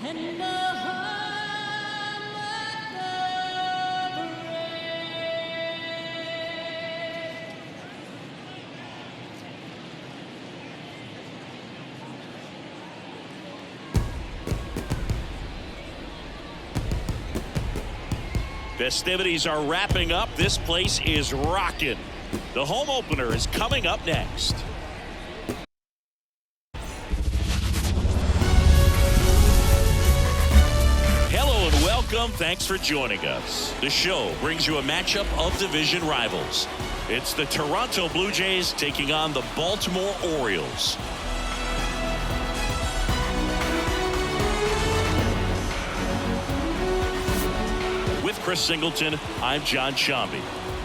And the hum of the rain. Festivities are wrapping up. This place is rocking. The home opener is coming up next. Hello and welcome. Thanks for joining us. The show brings you a matchup of division rivals. It's the Toronto Blue Jays taking on the Baltimore Orioles. With Chris Singleton, I'm John Shambi.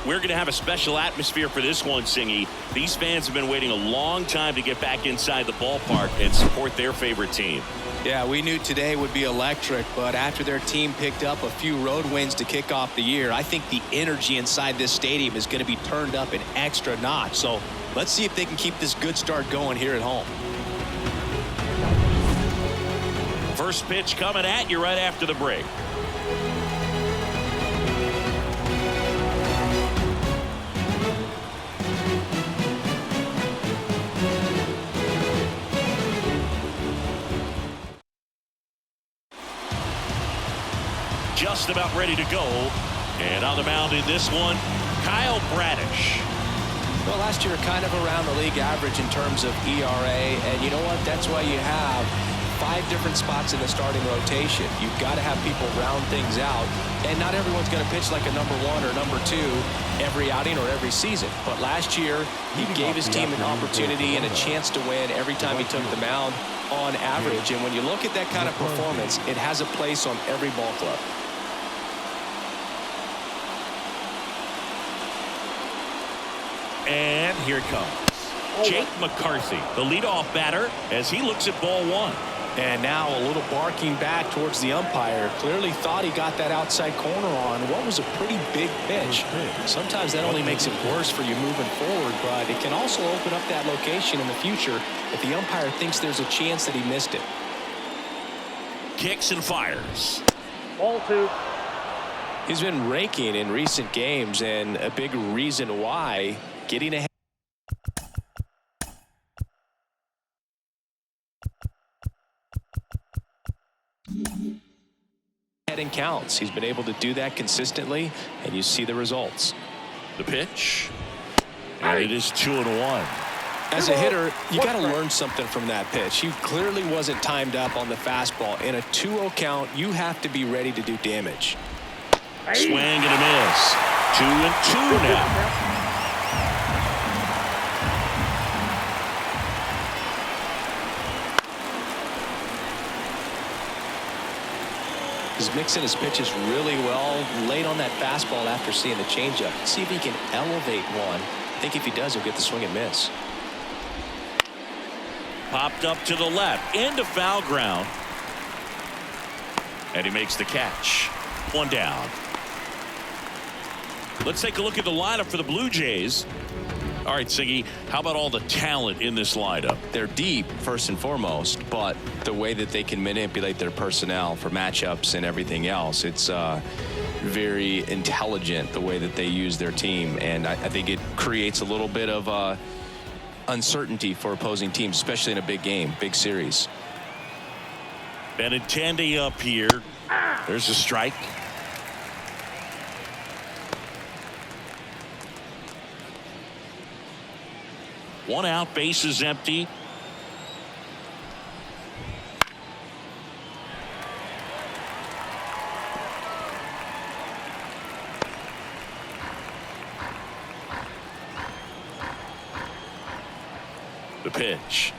We're going to have a special atmosphere for this one, Singy. These fans have been waiting a long time to get back inside the ballpark and support their favorite team. Yeah, we knew today would be electric, but after their team picked up a few road wins to kick off the year, I think the energy inside this stadium is going to be turned up an extra notch. So let's see if they can keep this good start going here at home. First pitch coming at you right after the break. Just about ready to go. And on the mound in this one, Kyle Bradish. Well, last year kind of around the league average in terms of ERA. And you know what? That's why you have 5 different spots in the starting rotation. You've got to have people round things out. And not everyone's going to pitch like a number 1 or number 2 every outing or every season. But last year, he gave his team an opportunity and a chance to win every time he took the mound on average. And when you look at that kind of performance, it has a place on every ball club. And here it comes. Jake McCarthy, the leadoff batter, as he looks at ball 1. And now a little barking back towards the umpire. Clearly thought he got that outside corner on what was a pretty big pitch. Sometimes that only makes it worse for you moving forward, but it can also open up that location in the future if the umpire thinks there's a chance that he missed it. Kicks and fires. Ball 2. He's been raking in recent games, and a big reason why, getting ahead. And counts. He's been able to do that consistently, and you see the results. The pitch, and it is 2-1. As a hitter, you got to learn something from that pitch. He clearly wasn't timed up on the fastball. In a 2-0 count, you have to be ready to do damage. Swing and a miss. 2-2 now. He's mixing his pitches really well late on that fastball after seeing the changeup. See if he can elevate one. I think if he does, he'll get the swing and miss. Popped up to the left into foul ground. And he makes the catch. 1 down. Let's take a look at the lineup for the Blue Jays. All right, Siggy, how about all the talent in this lineup? They're deep, first and foremost, but the way that they can manipulate their personnel for matchups and everything else, it's very intelligent the way that they use their team. And I think it creates a little bit of uncertainty for opposing teams, especially in a big game, big series. Benintendi up here. There's a strike. One out, base is empty. The pitch.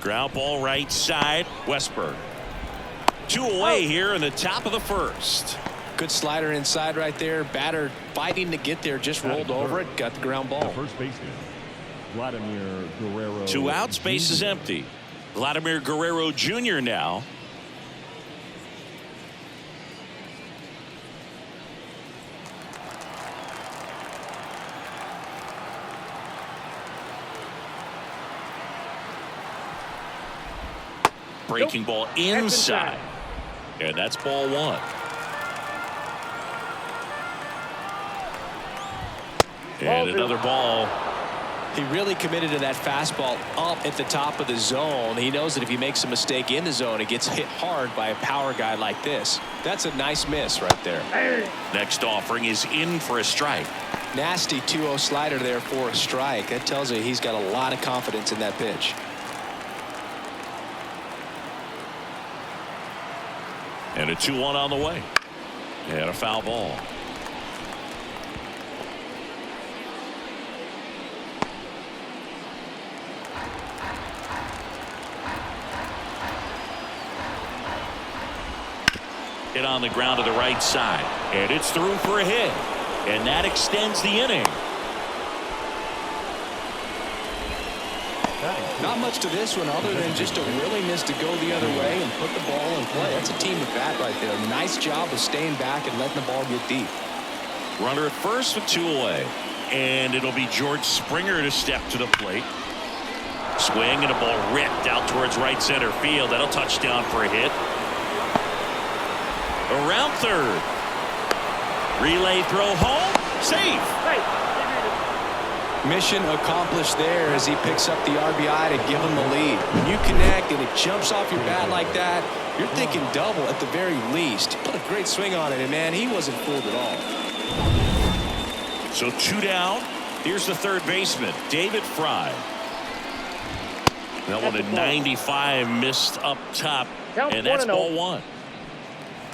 Ground ball right side. Westburg. 2 away here in the top of the first. Good slider inside right there. Batter fighting to get there, just rolled over it, got the ground ball. First baseman, Vladimir Guerrero. 2 outs, base is empty. Vladimir Guerrero Jr. now. Breaking ball inside. And that's ball one. And another ball. He really committed to that fastball up at the top of the zone. He knows that if he makes a mistake in the zone, it gets hit hard by a power guy like this. That's a nice miss right there. Next offering is in for a strike. Nasty 2-0 slider there for a strike. That tells you he's got a lot of confidence in that pitch. And a 2-1 on the way. And a foul ball. Hit on the ground to the right side. And it's through for a hit. And that extends the inning. Not much to this one other than just a willingness to go the other way and put the ball in play. That's a team at bat right there. Nice job of staying back and letting the ball get deep. Runner at first with 2 away. And it'll be George Springer to step to the plate. Swing and a ball ripped out towards right center field. That'll touch down for a hit. Around third. Relay throw home. Safe. Mission accomplished there as he picks up the RBI to give him the lead. When you connect and it jumps off your bat like that, you're thinking double at the very least. Put a great swing on it, and man, he wasn't fooled at all. So 2 down. Here's the third baseman, David Fry. That one at 95 missed up top, and that's ball one.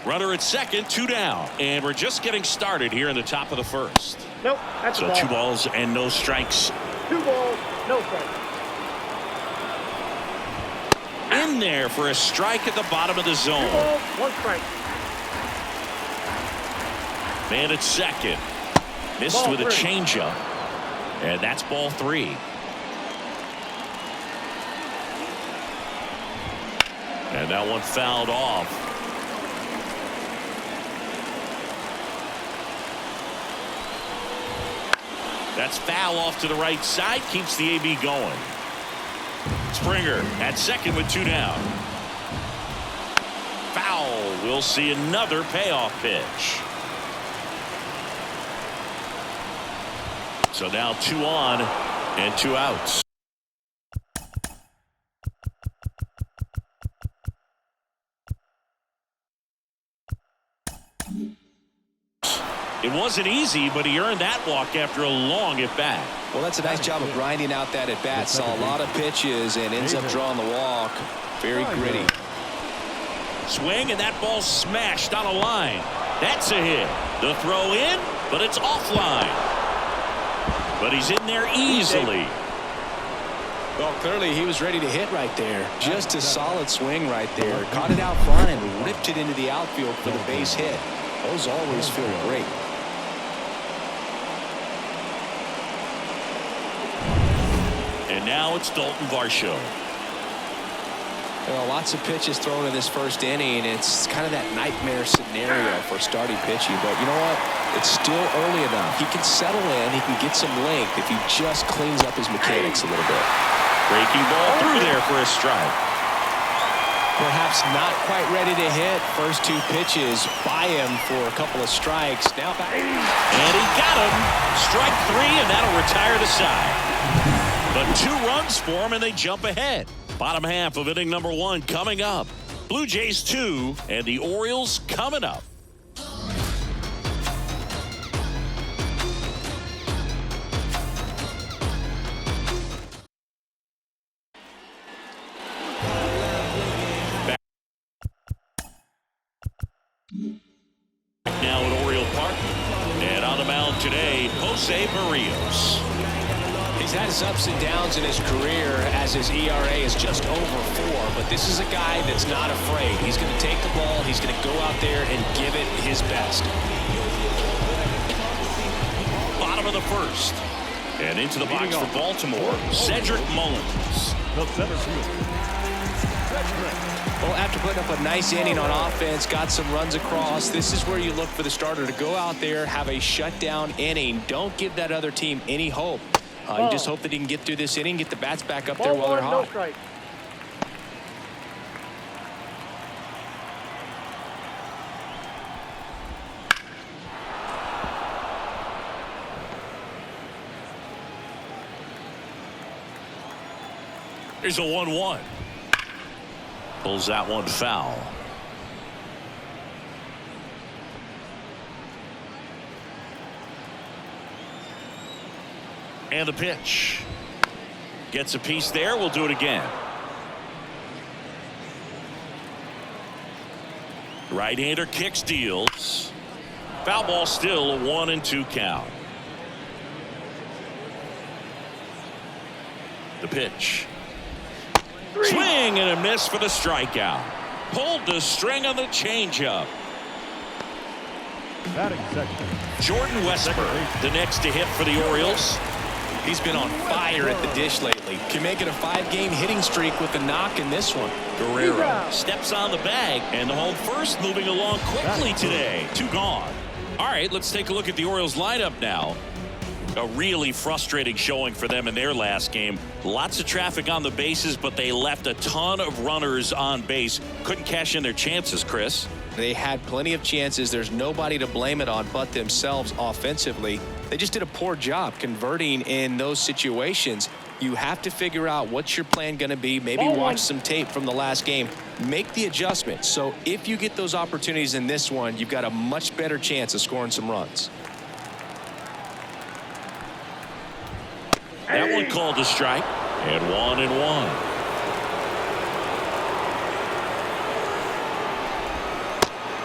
Runner at second, 2 down, and we're just getting started here in the top of the first. Nope, that's so 2 balls and no strikes. 2 balls, no strikes. In there for a strike at the bottom of the zone. 2 balls, 1 strike. Man at second. Missed Ball with 3. a changeup, and that's ball 3. And that one fouled off. That's foul off to the right side. Keeps the AB going. Springer at second with 2 down. Foul. We'll see another payoff pitch. So now 2 on and 2 outs. It wasn't easy, but he earned that walk after a long at bat. Well, that's a nice job of grinding out that at bat. Saw a lot of pitches and ends up drawing the walk. Very gritty. Swing, and that ball smashed on a line. That's a hit. The throw in, but it's offline. But he's in there easily. Well, clearly he was ready to hit right there. Just a solid swing right there. Caught it out front and ripped it into the outfield for the base hit. Those always feel great. And now it's Dalton Varsho. Well, lots of pitches thrown in this first inning. It's kind of that nightmare scenario for starting pitching. But you know what? It's still early enough. He can settle in. He can get some length if he just cleans up his mechanics a little bit. Breaking ball through there for a strike. Perhaps not quite ready to hit. First 2 pitches by him for a couple of strikes. Now back. And he got him. Strike 3, and that'll retire the side. But 2 runs for him, and they jump ahead. Bottom half of inning number 1 coming up. Blue Jays 2 and the Orioles coming up. Now at Oriole Park. And on the mound today, Jose Barrios. He's had his ups and downs in his career as his ERA is just over 4, but this is a guy that's not afraid. He's going to take the ball. He's going to go out there and give it his best. Bottom of the first. And into the box for Baltimore, Cedric Mullins. The center fielder, Cedric. Well, after putting up a nice inning on offense, got some runs across, this is where you look for the starter to go out there, have a shutdown inning. Don't give that other team any hope. You just hope that he can get through this inning, get the bats back up there while they're hot. No strike. Here's a 1-1. Pulls that one foul. And the pitch. Gets a piece there. We'll do it again. Right-hander kicks, deals. Foul ball, still a 1-2 count. The pitch. Swing and a miss for the strikeout. Pulled the string on the changeup. Batting second. Jordan Westburg, the next to hit for the Orioles. He's been on fire at the dish lately. Can make it a 5-game hitting streak with the knock in this one. Guerrero steps on the bag, and the home first moving along quickly today. 2 gone. All right, let's take a look at the Orioles lineup now. A really frustrating showing for them in their last game. Lots of traffic on the bases, but they left a ton of runners on base. Couldn't cash in their chances, Chris. They had plenty of chances. There's nobody to blame it on but themselves offensively. They just did a poor job converting in those situations. You have to figure out what's your plan going to be. Maybe watch some tape from the last game. Make the adjustment. So if you get those opportunities in this one, you've got a much better chance of scoring some runs. That one called a strike. And 1-1.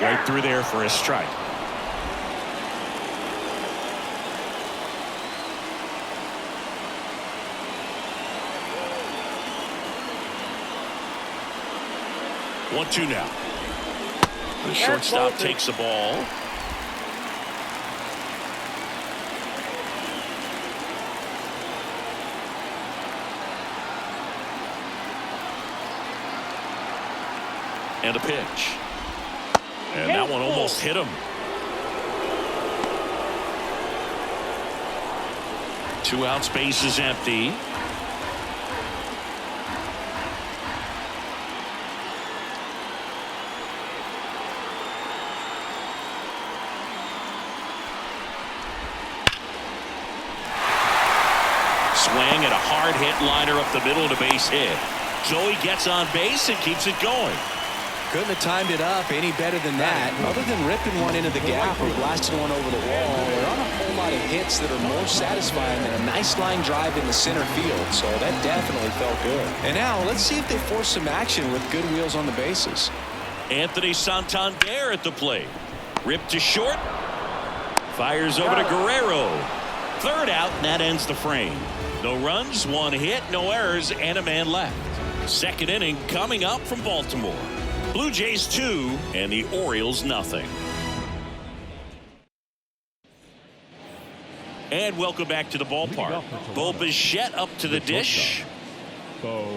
Right through there for a strike. One, two now. The shortstop takes the ball. And a pitch. And that one almost hit him. 2 outs, base is empty. Swing and a hard hit liner up the middle and a base hit. Joey gets on base and keeps it going. Couldn't have timed it up any better than that. Other than ripping one into the gap or blasting one over the wall, there aren't a whole lot of hits that are more satisfying than a nice line drive in the center field. So that definitely felt good. And now let's see if they force some action with good wheels on the bases. Anthony Santander at the plate. Ripped to short. Fires over to Guerrero. 3rd out, and that ends the frame. No runs, 1 hit, no errors, and a man left. 2nd inning coming up from Baltimore. Blue Jays 2 and the Orioles nothing. And welcome back to the ballpark. Bo Bichette up to the dish. Bo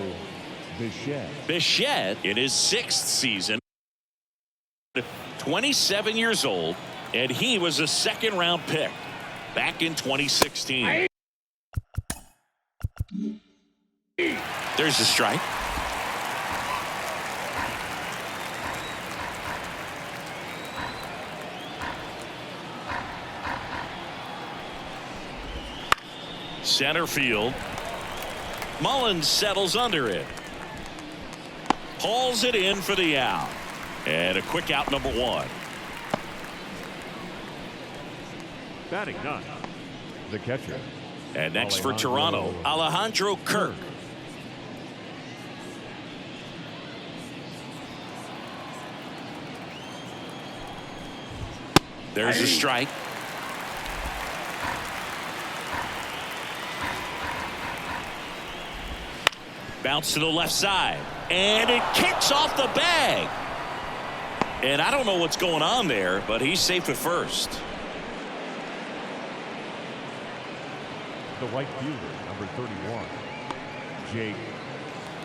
Bichette. Bichette in his 6th season. 27 years old, and he was a 2nd-round pick back in 2016. There's the strike. Center field. Mullins settles under it. Hauls it in for the out. And a quick out, number 1. Batting 9. The catcher. And next for Toronto, Alejandro Kirk. There's a strike. Bounce to the left side. And it kicks off the bag. And I don't know what's going on there, but he's safe at first. The right fielder, number 31. Jake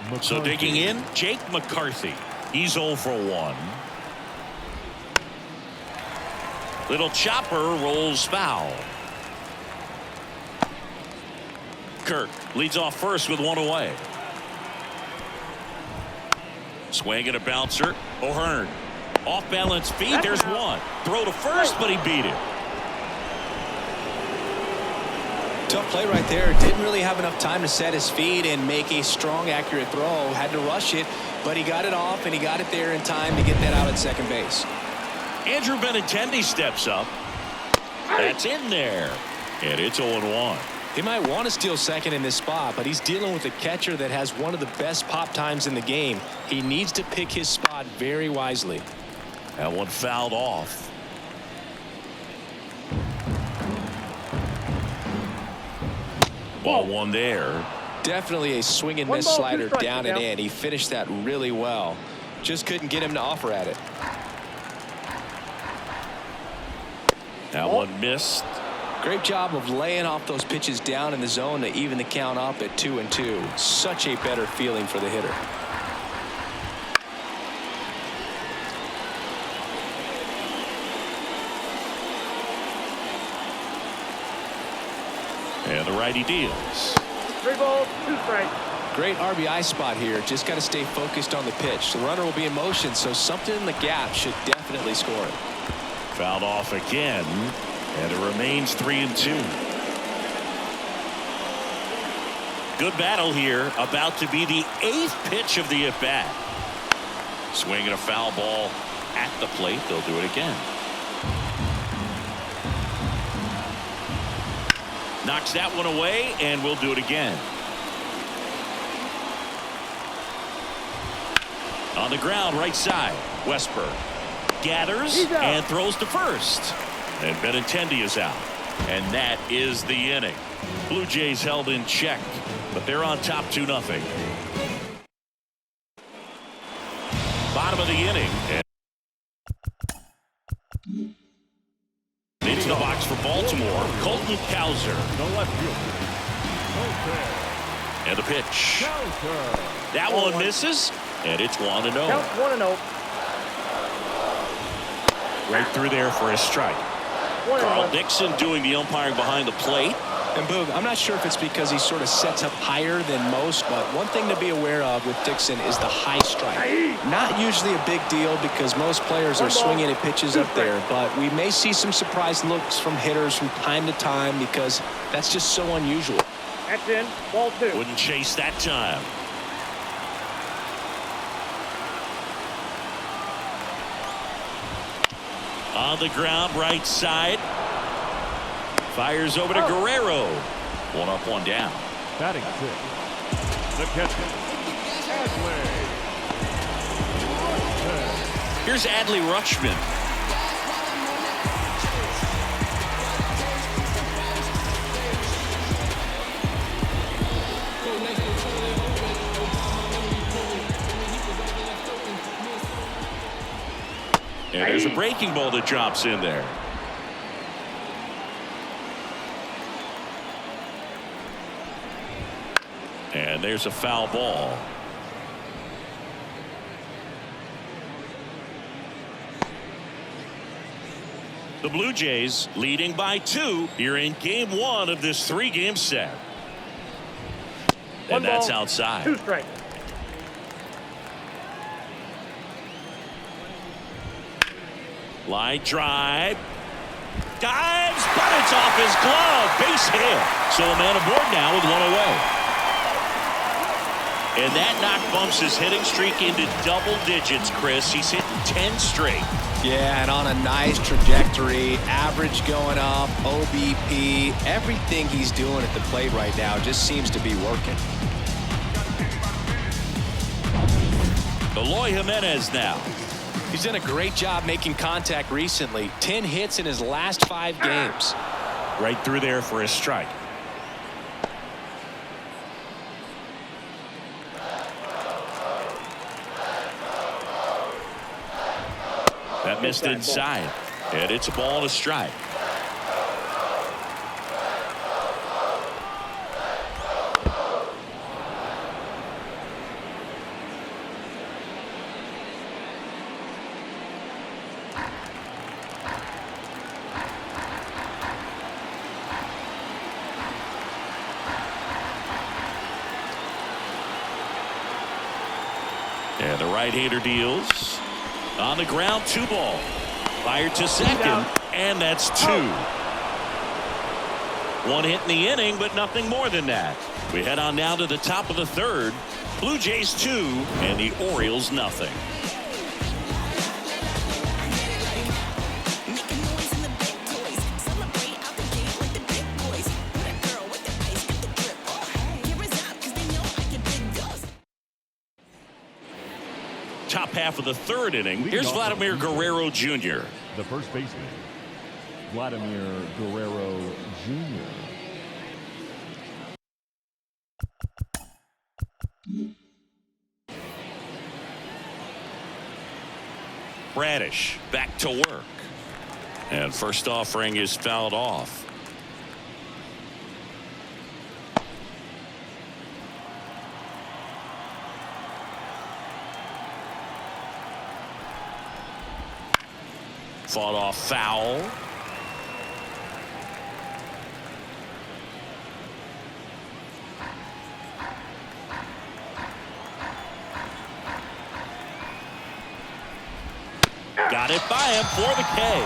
McCarthy. So digging in, Jake McCarthy. He's 0 for 1. Little chopper rolls foul. Kirk leads off first with 1 away. Swing and a bouncer. O'Hearn. Off balance feet. There's 1. Throw to first, but he beat it. Tough play right there. Didn't really have enough time to set his feet and make a strong, accurate throw. Had to rush it, but he got it off, and he got it there in time to get that out at second base. Andrew Benintendi steps up. That's in there. And it's 0-1. He might want to steal second in this spot, but he's dealing with a catcher that has one of the best pop times in the game. He needs to pick his spot very wisely. That one fouled off. Ball one there. Definitely a swing and miss slider down and in. He finished that really well. Just couldn't get him to offer at it. That one missed. Great job of laying off those pitches down in the zone to even the count up at 2-2. Such a better feeling for the hitter. And the righty deals. 3 balls, 2 strikes. Great RBI spot here. Just got to stay focused on the pitch. The runner will be in motion, so something in the gap should definitely score it. Fouled off again, and it remains 3-2. Good battle here. About to be the 8th pitch of the at-bat. Swinging a foul ball at the plate. They'll do it again. Knocks that one away, and we'll do it again. On the ground, right side. Westberg gathers and throws to first. And Benintendi is out. And that is the inning. Blue Jays held in check, but they're on top 2-0. Bottom of the inning. Into the box for Baltimore, Colton Cowser. The left fielder. And the pitch. That one misses, and it's 1-0. Count 1-0. Right through there for a strike. Carl Dixon doing the umpiring behind the plate. And Boog, I'm not sure if it's because he sort of sets up higher than most, but one thing to be aware of with Dixon is the high strike. Not usually a big deal because most players are swinging at pitches up there, but we may see some surprise looks from hitters from time to time because that's just so unusual. That's in. Ball 2. Wouldn't chase that time. On the ground, right side. Fires over to Guerrero. 1 up, 1 down. Batting 6. The catcher. Adley. Here's Adley Rutschman. And there's a breaking ball that drops in there. And there's a foul ball. The Blue Jays leading by 2 here in game 1 of this 3-game set. And that's outside. 2 strikes. Line drive. Dives, but it's off his glove. Base hit. So a man aboard now with 1 away. And that knock bumps his hitting streak into double digits, Chris. He's hitting 10 straight. Yeah, and on a nice trajectory. Average going up, OBP. Everything he's doing at the plate right now just seems to be working. Eloy Jimenez now. He's done a great job making contact recently. 10 hits in his last 5 games. Right through there for a strike. That missed inside. And it's a ball and a strike. And the right-hander deals. On the ground, 2 ball. Fired to second, and that's 2. One hit in the inning, but nothing more than that. We head on now to the top of the third. Blue Jays 2 and the Orioles nothing. Top half of the third inning. Here's Vladimir Guerrero Jr. The first baseman, Vladimir Guerrero Jr. Bradish back to work. And first offering is fouled off. Fought off foul. Got it by him for the K.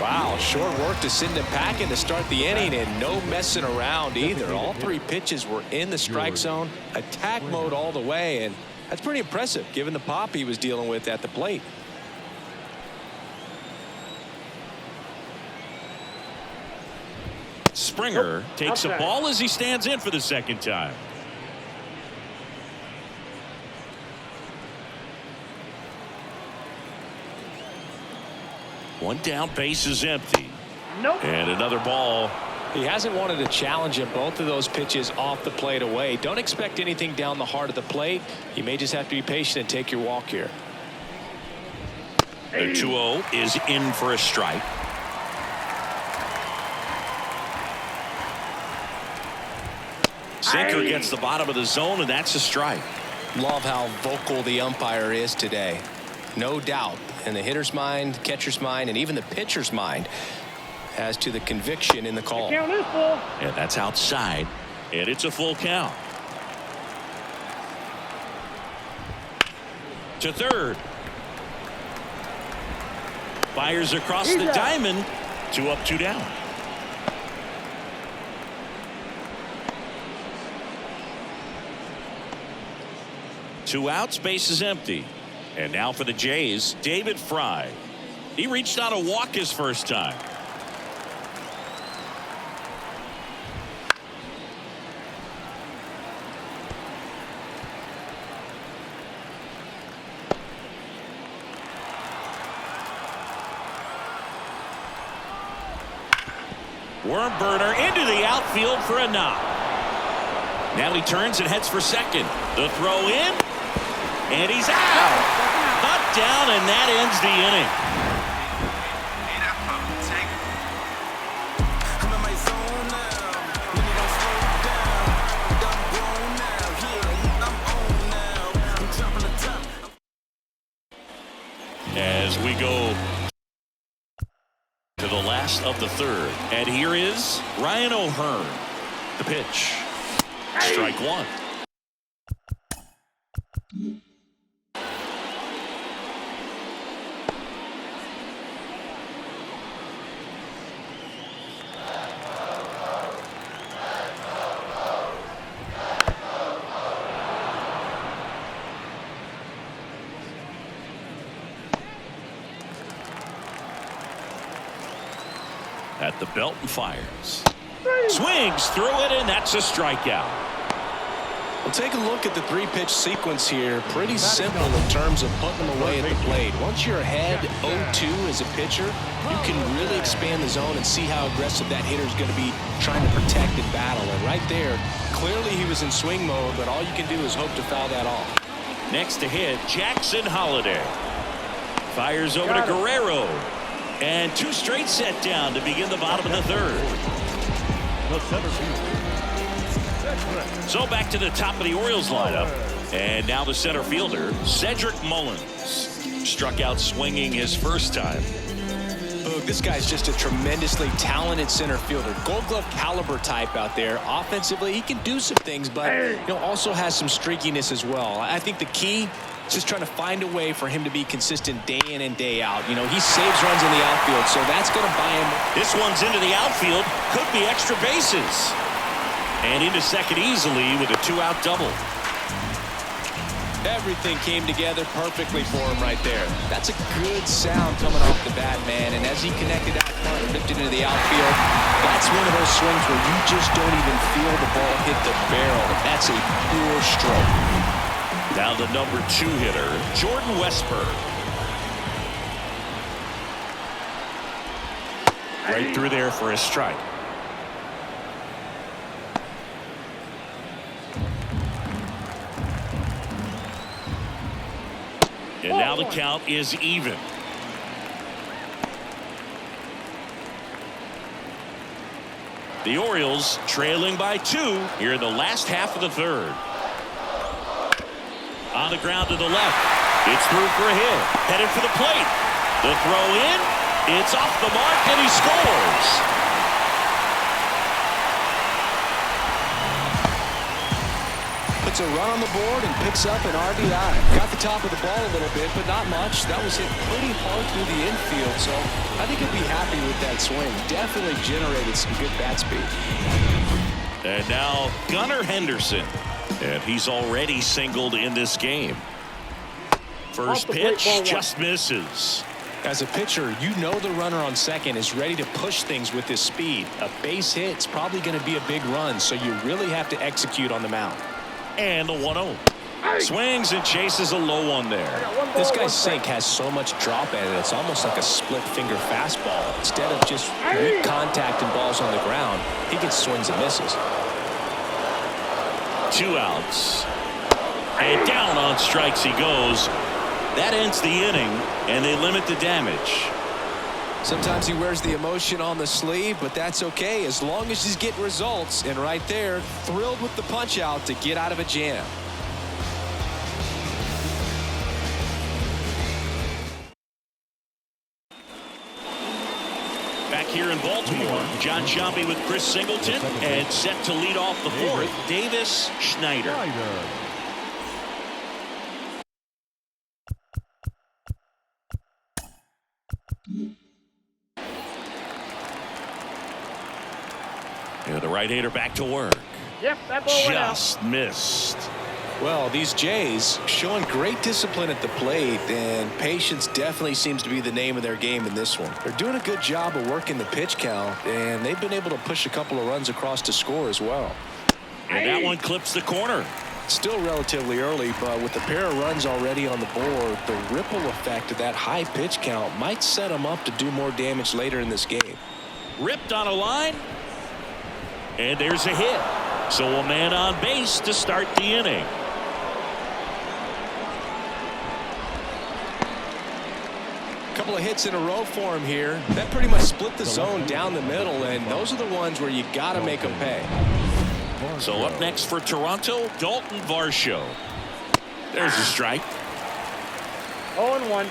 Wow, short work to send him packing to start the inning, and no messing around either. All three pitches were in the strike zone, attack mode all the way, and that's pretty impressive given the pop he was dealing with at the plate. Springer takes a ball as he stands in for the second time. One down, base is empty. Nope. And another ball. He hasn't wanted to challenge him. Both of those pitches off the plate away. Don't expect anything down the heart of the plate. You may just have to be patient and take your walk here. The 2-0 is in for a strike. Sinker gets the bottom of the zone, and that's a strike. Love how vocal the umpire is today. No doubt in the hitter's mind, catcher's mind, and even the pitcher's mind as to the conviction in the call. Count is full. And that's outside, and it's a full count. To third. Fires across the diamond. 2 up, 2 down. Two outs, base is empty. And now for the Jays, David Fry. He reached on a walk his first time. Worm burner into the outfield for a knock. Now he turns and heads for second. The throw in, and he's out. Knocked down, and that ends the inning. As we go to the last of the third, and here is Ryan O'Hearn. The pitch. Strike one. At the belt and fires. Swings through it, and that's a strikeout. Well, take a look at the three-pitch sequence here. Pretty simple in terms of putting them away at the plate. Once you're ahead 0-2 as a pitcher, you can really expand the zone and see how aggressive that hitter is going to be trying to protect and battle. And right there, clearly he was in swing mode, but all you can do is hope to foul that off. Next to hit, Jackson Holliday. Fires over to Guerrero. And two straight set down to begin the bottom of the third. The center field. So back to the top of the Orioles lineup. And now the center fielder, Cedric Mullins. Struck out swinging his first time. Look, this guy's just a tremendously talented center fielder. Gold Glove caliber type out there. Offensively, he can do some things, but also has some streakiness as well. I think the key Just trying to find a way for him to be consistent day in and day out. You know, he saves runs in the outfield, so that's going to buy him. This one's into the outfield. Could be extra bases. And into second easily with a 2-out double. Everything came together perfectly for him right there. That's a good sound coming off the bat, man. And as he connected out front and ripped it into the outfield, that's one of those swings where you just don't even feel the ball hit the barrel. That's a pure stroke. Now the number 2 hitter, Jordan Westburg. Right through there for a strike. And now the count is even. The Orioles trailing by 2 here in the last half of the third. On the ground to the left. It's through for a hit. Headed for the plate. The throw in. It's off the mark and he scores. Puts a run on the board and picks up an RBI. Got the top of the ball a little bit, but not much. That was hit pretty hard through the infield, so I think he'll be happy with that swing. Definitely generated some good bat speed. And now Gunnar Henderson. And he's already singled in this game. First pitch just misses. As a pitcher, you know the runner on second is ready to push things with his speed. A base hit's probably going to be a big run, so you really have to execute on the mound. And the 1-0. Swings and chases a low one there. This guy's sink has so much drop at it, it's almost like a split finger fastball. Instead of just weak contact and balls on the ground, he gets swings and misses. 2 outs. And down on strikes he goes. That ends the inning, and they limit the damage. Sometimes he wears the emotion on the sleeve, but that's okay as long as he's getting results. And right there, thrilled with the punch out to get out of a jam. Back here in Baltimore, John Sciambi with Chris Singleton, and set to lead off the 4th, Davis Schneider. And the right-hander back to work. Yep, that ball went out. Just missed. Well, these Jays showing great discipline at the plate, and patience definitely seems to be the name of their game in this one. They're doing a good job of working the pitch count, and they've been able to push a couple of runs across to score as well. And that one clips the corner. Still relatively early, but with a pair of runs already on the board, the ripple effect of that high pitch count might set them up to do more damage later in this game. Ripped on a line. And there's a hit. So a man on base to start the inning. Couple of hits in a row for him here. That pretty much split the zone down the middle, and those are the ones where you got to make them pay. So up next for Toronto, Dalton Varsho. There's a strike. 0-1.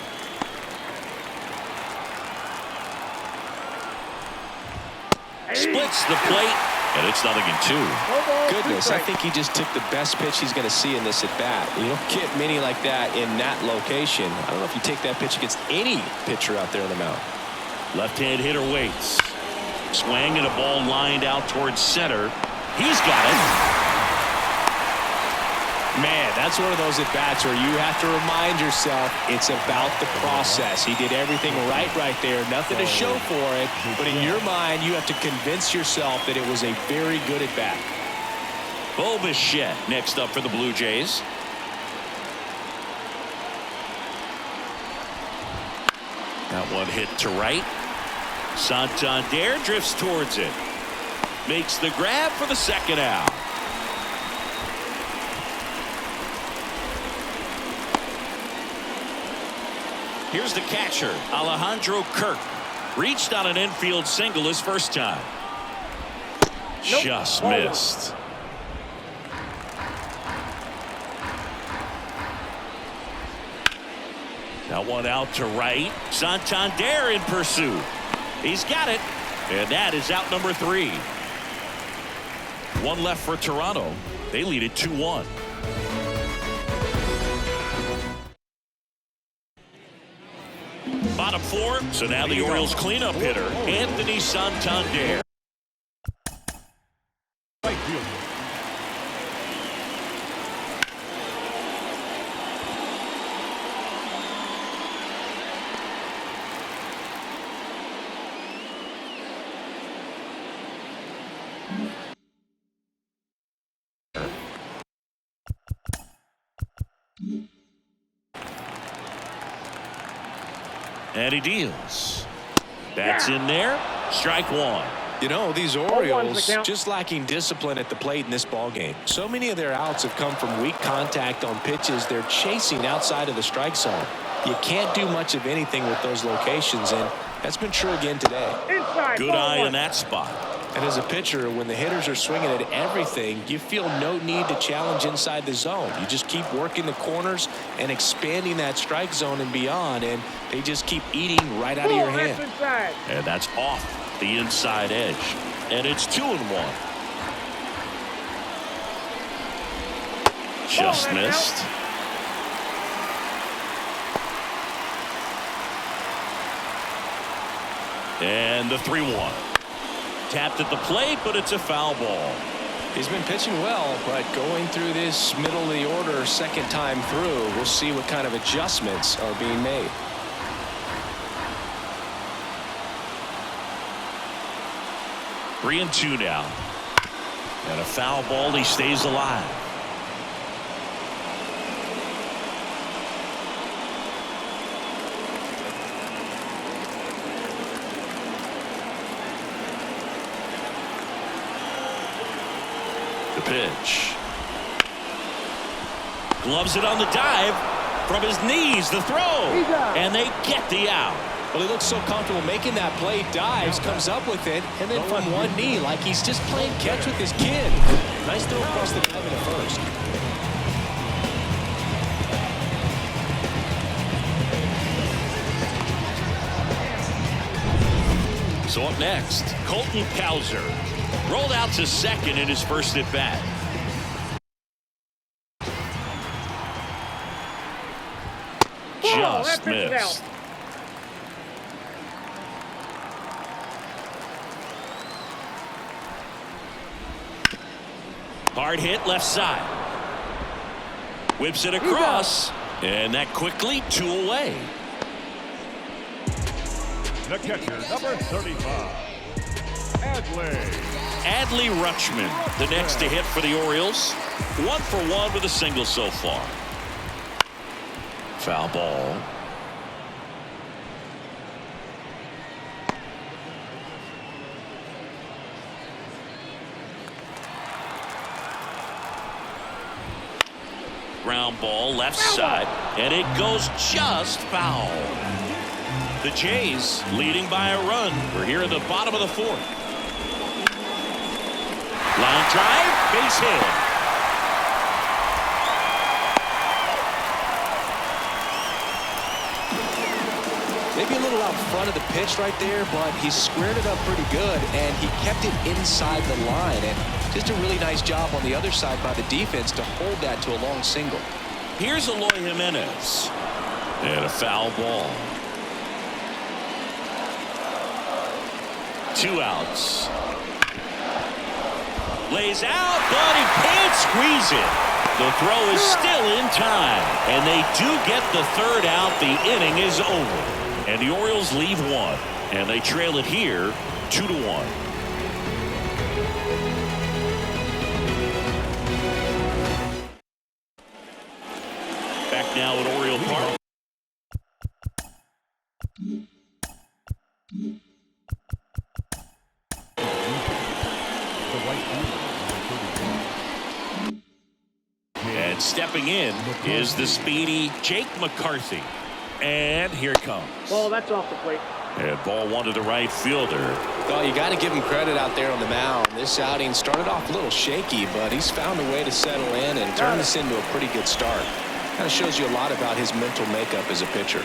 Splits the plate, and it's 0-2. No ball, 2 Goodness, I strikes. think he just took the best pitch he's going to see in this at bat. You don't get many like that in that location. I don't know if you take that pitch against any pitcher out there on the mound. Left-hand hitter waits. Swing and a ball lined out towards center. He's got it. Man, that's one of those at-bats where you have to remind yourself it's about the process. He did everything right there. Nothing to show for it. But in your mind, you have to convince yourself that it was a very good at-bat. Bo Bichette next up for the Blue Jays. That one hit to right. Santander drifts towards it. Makes the grab for the second out. Here's the catcher, Alejandro Kirk. Reached on an infield single his first time. Nope. Just Ball one. missed. That one out to right. Santander in pursuit. He's got it. And that is out number 3. One left for Toronto. They lead it 2-1. bottom four. So now the Orioles cleanup hitter, Anthony Santander. Right fielder. And he deals. That's in there. Strike one. You know, these Orioles just lacking discipline at the plate in this ball game. So many of their outs have come from weak contact on pitches they're chasing outside of the strike zone. You can't do much of anything with those locations, and that's been true again today. Inside. Good eye in that spot. And as a pitcher, when the hitters are swinging at everything, you feel no need to challenge inside the zone. You just keep working the corners and expanding that strike zone and beyond, and they just keep eating right out of your hand. Inside. And that's off the inside edge. And it's 2-1. Just missed. And the 3-1. Tapped at the plate, but it's a foul ball. He's been pitching well, but going through this middle of the order second time through, we'll see what kind of adjustments are being made. Three and two now. And a foul ball. He stays alive. The pitch. Gloves it on the dive. From his knees, the throw. And they get the out. Well, he looks so comfortable making that play, dives, comes up with it, and then from one knee, like he's just playing catch with his kid. Nice throw across the dive into first. So up next, Colton Cowser. Rolled out to second in his first at bat. Just missed. Hard hit left side. Whips it across. And that quickly 2 away. The catcher, number 35, Adley Rutschman, the next to hit for the Orioles. 1 for 1 with a single so far. Foul ball. Ground ball left side, and it goes just foul. The Jays leading by a run. We're here at the bottom of the fourth. Line drive, base hit. Maybe a little out front of the pitch right there, but he squared it up pretty good, and he kept it inside the line. And just a really nice job on the other side by the defense to hold that to a long single. Here's Eloy Jimenez. And a foul ball. 2 outs. Lays out, but he can't squeeze it. The throw is still in time, and they do get the third out. The inning is over. And the Orioles leave 1, and they trail it here 2-1. Back now at Oriole Park. And stepping in is the speedy Jake McCarthy. And here it comes. Well, that's off the plate. And ball 1 to the right fielder. Well, you got to give him credit out there on the mound. This outing started off a little shaky, but he's found a way to settle in and turn this into a pretty good start. Kind of shows you a lot about his mental makeup as a pitcher.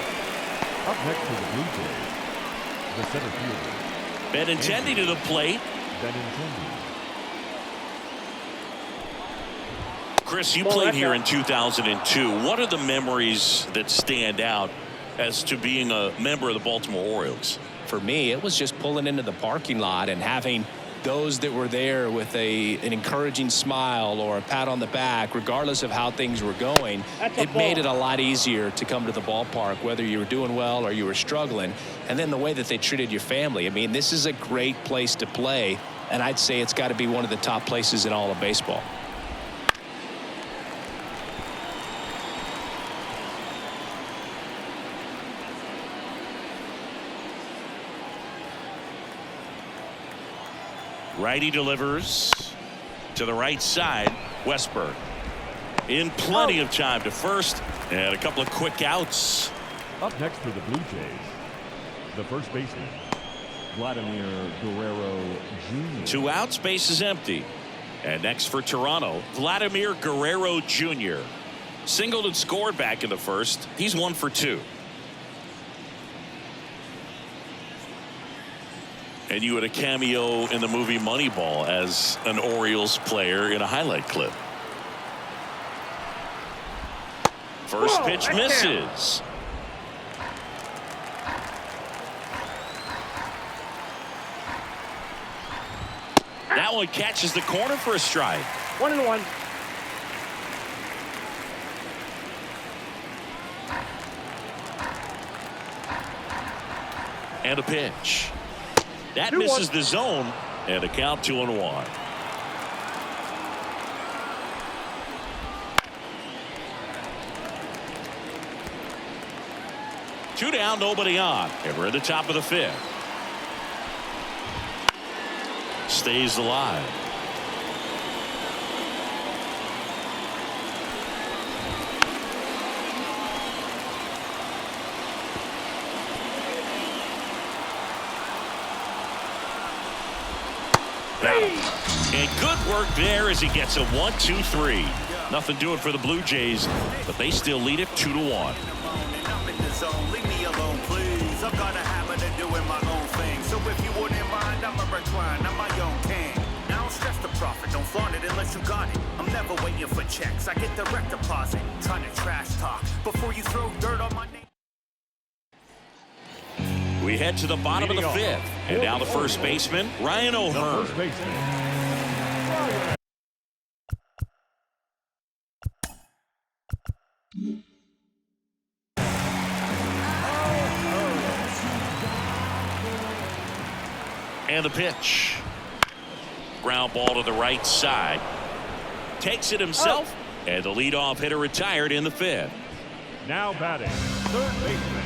Up next to the Blue Jays, the center fielder, Benintendi to the plate. Benintendi. Chris, you played here in 2002. What are the memories that stand out as to being a member of the Baltimore Orioles? For me, it was just pulling into the parking lot and having those that were there with an encouraging smile or a pat on the back, regardless of how things were going. It made it a lot easier to come to the ballpark, whether you were doing well or you were struggling. And then the way that they treated your family. I mean, this is a great place to play, and I'd say it's got to be one of the top places in all of baseball. Righty delivers to the right side. Westberg in plenty of time to first, and a couple of quick outs. Up next for the Blue Jays, the first baseman, Vladimir Guerrero Jr. 2 outs, base is empty. And next for Toronto, Vladimir Guerrero Jr. Singled and scored back in the first. He's 1 for 2. And you had a cameo in the movie Moneyball as an Orioles player in a highlight clip. First pitch misses. That one catches the corner for a strike. 1-1. And a pitch. That misses the zone, and a count 2-1. Two down, nobody on, and we're at the top of the 5th. Stays alive. And good work there as he gets a 1-2-3. Nothing doing for the Blue Jays, but they still lead it 2-1. Leave me alone, please. I've got a habit of doing my own thing. So if you wouldn't mind, I'm a recline. I'm my own king. I don't stress the profit. Don't flaunt it unless you got it. I'm never waiting for checks. I get direct deposit. Trying to trash talk before you throw dirt on my name. We head to the bottom of the 5th, and now the first baseman, Ryan O'Hearn. First baseman, And the pitch. Ground ball to the right side. Takes it himself, and the leadoff hitter retired in the 5th. now batting, third baseman,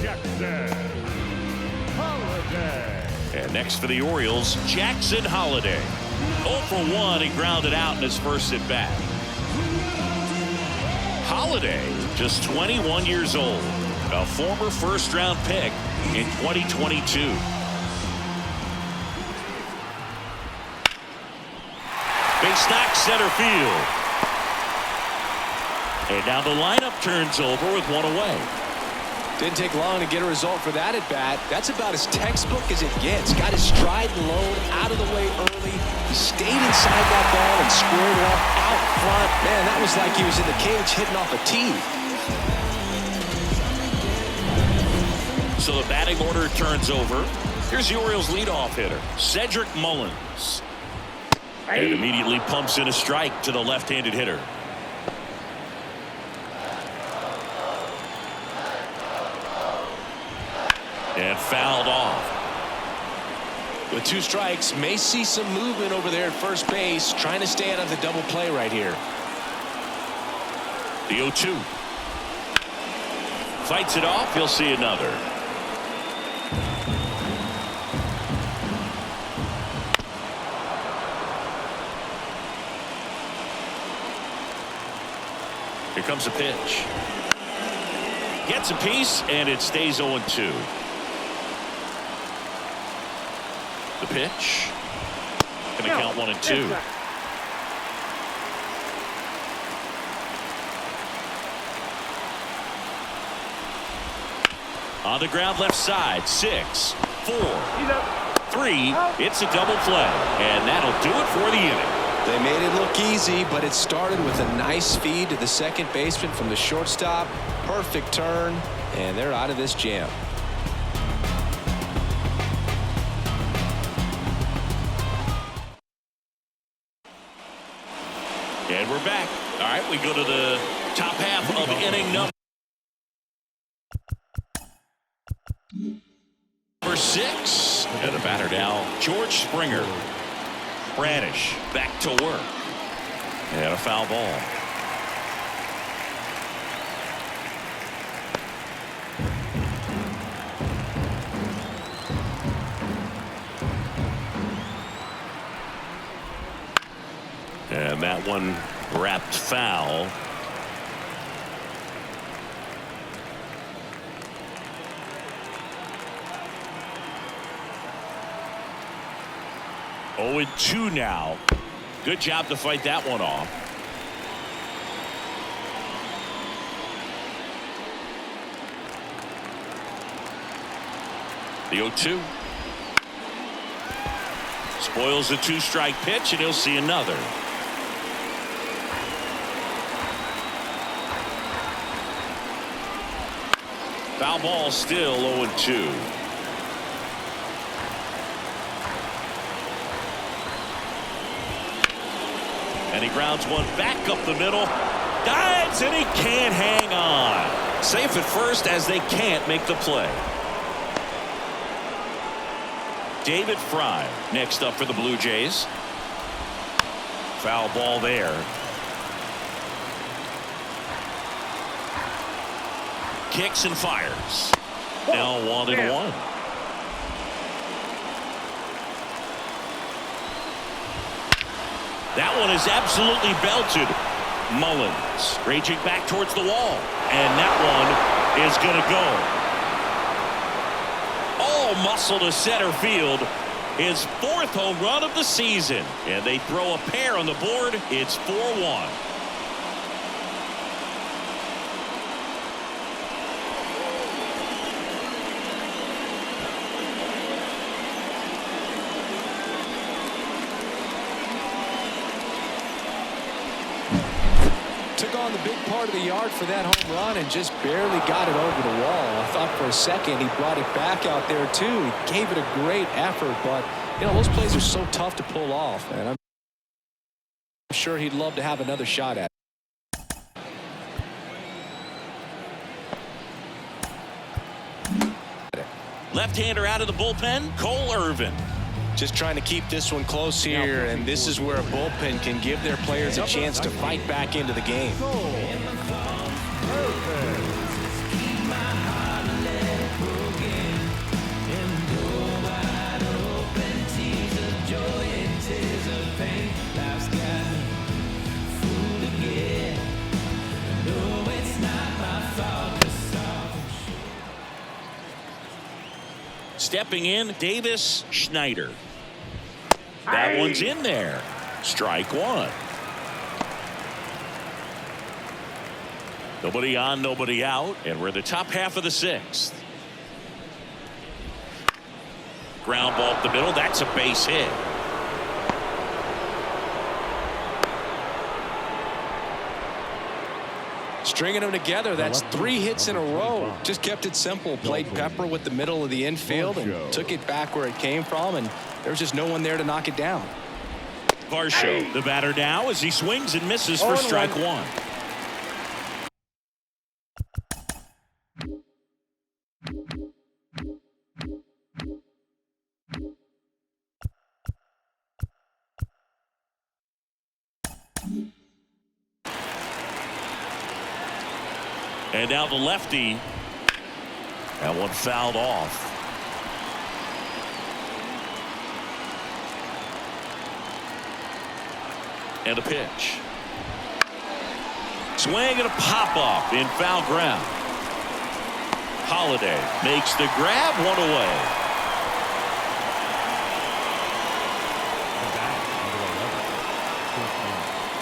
Jackson Holliday. And next for the Orioles, Jackson Holliday. 0 for 1, he grounded out in his first at bat. Holliday, just 21 years old, a former first-round pick in 2022. Base knock center field. And now the lineup turns over with one away. Didn't take long to get a result for that at bat. That's about as textbook as it gets. Got his stride and load out of the way early. He stayed inside that ball and squared it up out front. Man, that was like he was in the cage hitting off a tee. So the batting order turns over. Here's the Orioles leadoff hitter, Cedric Mullins. And immediately pumps in a strike to the left-handed hitter. And fouled off. With 2 strikes, may see some movement over there at first base, trying to stay out of the double play right here. The 0-2. Fights it off. He'll see another. Here comes a pitch. Gets a piece, and it stays 0-2. The pitch. Going to count 1 and 2. On the ground left side. 6, 4, 3. It's a double play. And that'll do it for the inning. They made it look easy, but it started with a nice feed to the second baseman from the shortstop. Perfect turn, and they're out of this jam. And we're back. All right, we go to the top half of inning number 6. And the batter now, George Springer. Bradish back to work. And a foul ball. And that one wrapped foul. Oh, 2 now. Good job to fight that one off. The 0-2. Spoils the 2-strike pitch, and he'll see another. Foul ball, still 0-2. And he grounds one back up the middle. Dives, and he can't hang on. Safe at first as they can't make the play. David Fry next up for the Blue Jays. Foul ball there. Kicks and fires. Now 1-1. That one is absolutely belted. Mullins raging back towards the wall. And that one is going to go. All muscle to center field. His 4th home run of the season. And they throw a pair on the board. It's 4-1. Took on the big part of the yard for that home run and just barely got it over the wall. I thought for a second he brought it back out there too. He gave it a great effort, but you know those plays are so tough to pull off, and I'm sure he'd love to have another shot at it. Left-hander out of the bullpen, Cole Irvin. Just trying to keep this one close here, and this is where a bullpen can give their players a chance to fight back into the game. Stepping in, Davis Schneider. That one's in there. Strike 1. Nobody on, nobody out, and we're the top half of the 6th. Ground ball up the middle. That's a base hit. Stringing them together, that's 3 hits in a row. Just kept it simple. Played pepper with the middle of the infield and took it back where it came from, and there was just no one there to knock it down. Varsho, the batter now as he swings and misses for strike 1. And now the lefty. That one fouled off. And a pitch. Swing and a pop up in foul ground. Holiday makes the grab, 1 away.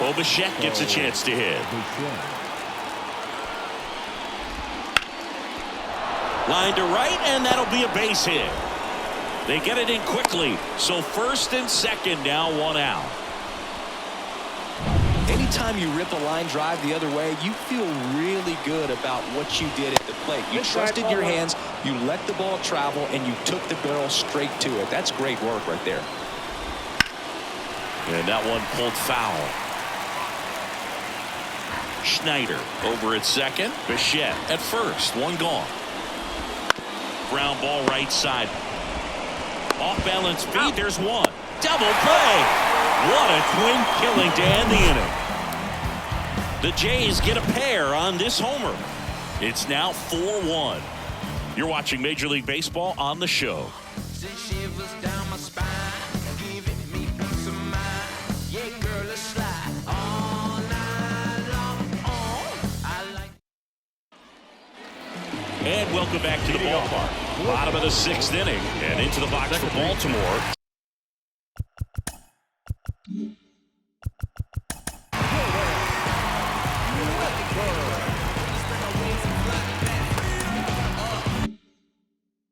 Bobachek gets a chance to hit. Line to right, and that'll be a base hit. They get it in quickly, so 1st and 2nd now, 1 out. anytime you rip a line drive the other way, you feel really good about what you did at the plate. You trusted your hands, you let the ball travel, and you took the barrel straight to it. That's great work right there. And that one pulled foul. Schneider over at second. Bichette at first. One gone. Ground ball right side. Off balance feed. There's one. Double play. What a twin killing to end the inning. The Jays get a pair on this homer. It's now 4-1. You're watching Major League Baseball on the show. And welcome back to the ballpark. Bottom of the 6th inning and into the box for Baltimore.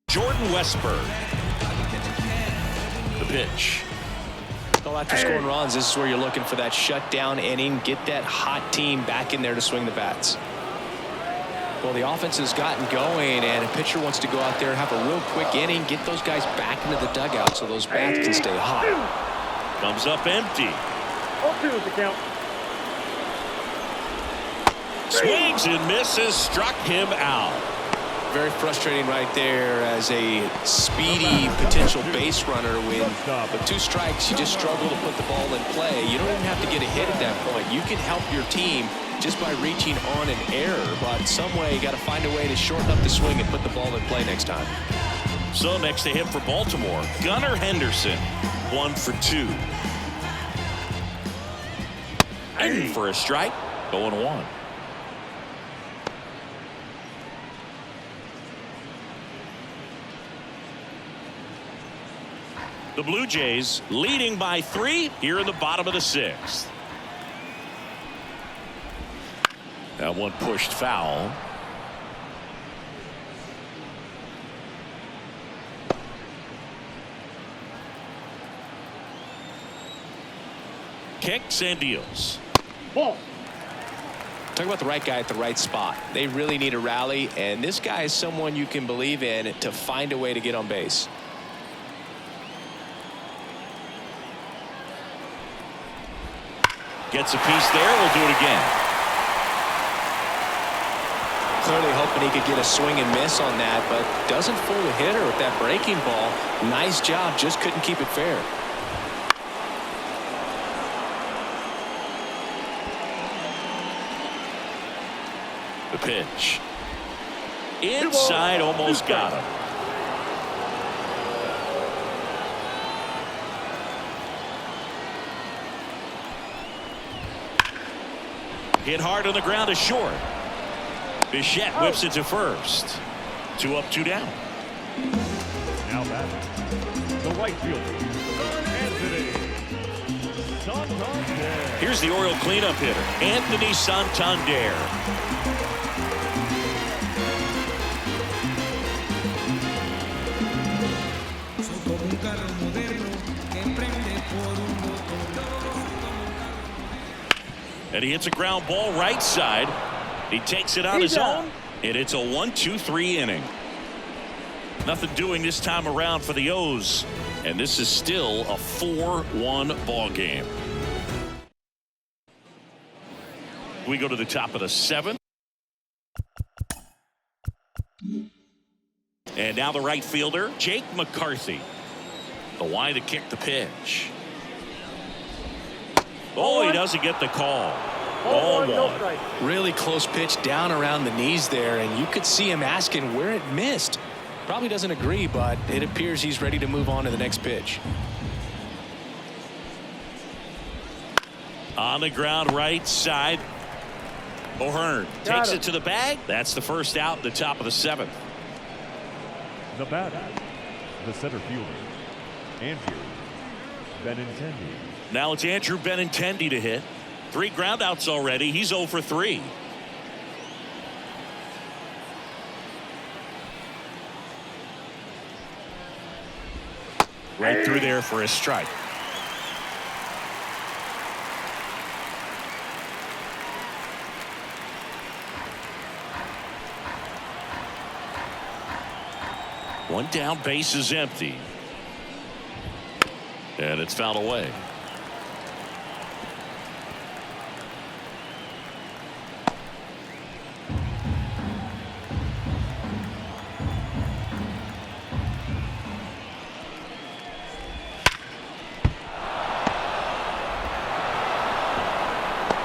Jordan Westburg. The pitch. Well, after scoring runs, this is where you're looking for that shutdown inning. Get that hot team back in there to swing the bats. Well, the offense has gotten going, and a pitcher wants to go out there, have a real quick inning, get those guys back into the dugout so those bats can stay hot. Comes up empty. 0-2 is the count. Swings and misses. Struck him out. Very frustrating right there as a speedy potential base runner. With 2 strikes, you just struggle to put the ball in play. You don't even have to get a hit at that point. You can help your team just by reaching on an error, but some way you got to find a way to shorten up the swing and put the ball in play next time. So next to him for Baltimore, Gunnar Henderson, 1 for 2. In for a strike, 0-1. The Blue Jays leading by 3 here in the bottom of the 6th. That one pushed foul. Kicks and deals. Ball. Talk about the right guy at the right spot. They really need a rally, and this guy is someone you can believe in to find a way to get on base. Gets a piece there. We'll do it again. Clearly hoping he could get a swing and miss on that, but doesn't fool the hitter with that breaking ball. Nice job, just couldn't keep it fair. The pitch. Inside, almost got him. Hit hard on the ground is short. Bichette whips it to first. 2 up, 2 down. Now batting, the right fielder, Anthony Santander. Here's the Oriole cleanup hitter, Anthony Santander. And he hits a ground ball right side. He takes it on his own, and it's a 1-2-3 inning. Nothing doing this time around for the O's, and this is still a 4-1 ball game. We go to the top of the 7th. And now the right fielder, Jake McCarthy. The Y to kick the pitch. Oh, he doesn't get the call. Ball 1. Really close pitch down around the knees there, and you could see him asking where it missed. Probably doesn't agree, but it appears he's ready to move on to the next pitch. On the ground right side. O'Hearn takes it to the bag. That's the first out, the top of the 7th. The batter, the center fielder, Andrew Benintendi. Now it's Andrew Benintendi to hit. 3 groundouts already. He's 0 for 3. Right through there for a strike. One down, base is empty. And it's fouled away.